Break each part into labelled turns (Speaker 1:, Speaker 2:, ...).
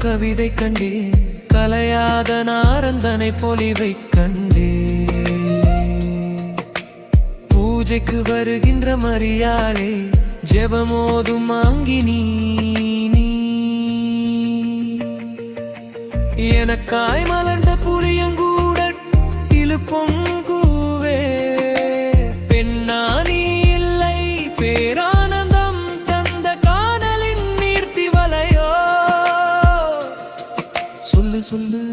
Speaker 1: கவிதை கண்டே, கலையாத நாரந்தனை பொலிவை கண்டே. பூஜைக்கு வருகின்ற மரியாளே, ஜெபமோதும் மாங்கினி எனக்காய் மலர்ந்த புளியங்கூட இழுப்பொங்கூவே. பெண்ணா நீ இல்லை பேரானந்தம் தந்த காதலின் நீர்த்தி வலையோ. சொல்லு சொல்லு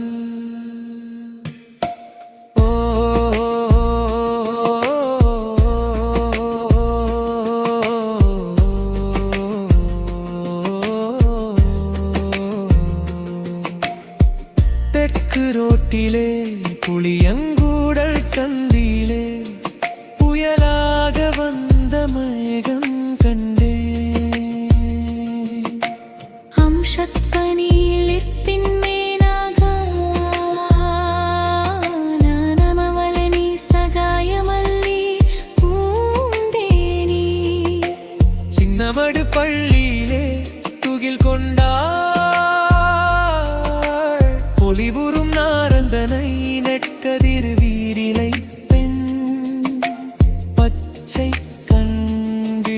Speaker 1: ரோட்டிலே புளியங்கூடல் சந்திலே புயலாக வந்த மயகம் கண்டே.
Speaker 2: ஹம்சத்வனிலிப்பின் மேனாக நமவலனி சகாயமல்லி பூந்தேனி.
Speaker 1: சின்னமடு பள்ளியிலே துகில் கொண்டாள் பொலிவுறும் நாரந்தனை நெற்கதிர் வீரிலை பெண். பச்சை கண்விழியெறிவாள்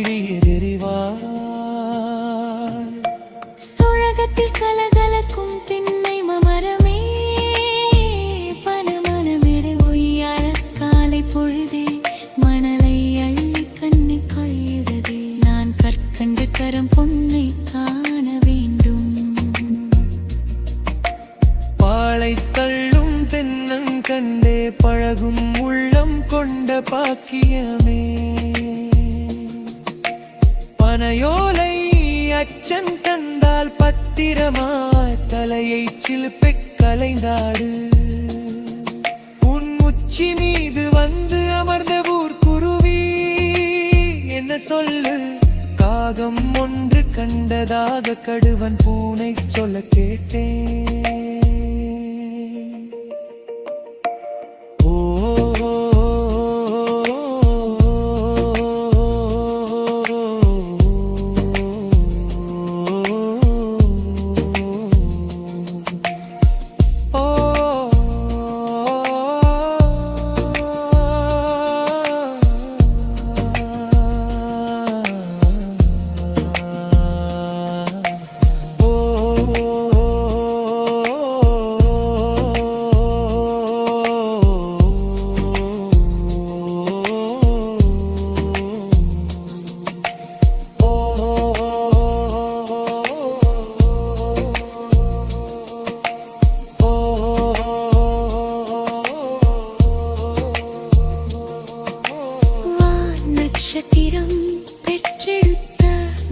Speaker 2: சுழகத்தில் கலகலக்கும் திண்ணை மமரமே. பனமனமெரு ஒய்யார காலை பொழுதே மணலை அள்ளி கண்ணை கையிடதே. நான் கற்கண்டு கரம் பொன்னை காண வேண்டும்.
Speaker 1: பாலை தள்ளும் தென்னங்கண்டே பழகும் உள்ளம் கொண்ட பாக்கியமே. பனையோலை அச்சன் தந்தால் பத்திரமாய் தலையை சிலுப்பெக் கலைந்தாடு. உன் உச்சி மீது வந்து அமர்ந்த ஊர்க்குருவி என்ன சொல்லு. காகம் ஒன்று கண்டதாக கடுவன் பூனை சொல்ல கேட்டேன்.
Speaker 2: நட்சத்திரம் பெற்றெடுத்த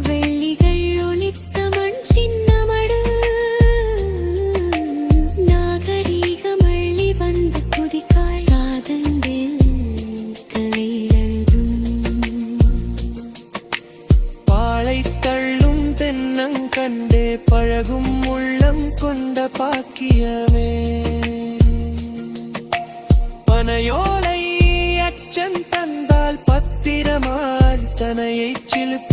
Speaker 2: வெள்ளிகள் ஒளித்த மண் சின்னமடு. நாகரீகம் அள்ளி வந்து குதிக்காய் காதண்டில் கலையழுதும்.
Speaker 1: பாலை தள்ளும் தென்னங்கண்டே பழகும் உள்ளம் கொண்ட பாக்கியமே. பனையோலை அச்சன் தந்தால் பத்திரமாய் தனையை சிலுப்ப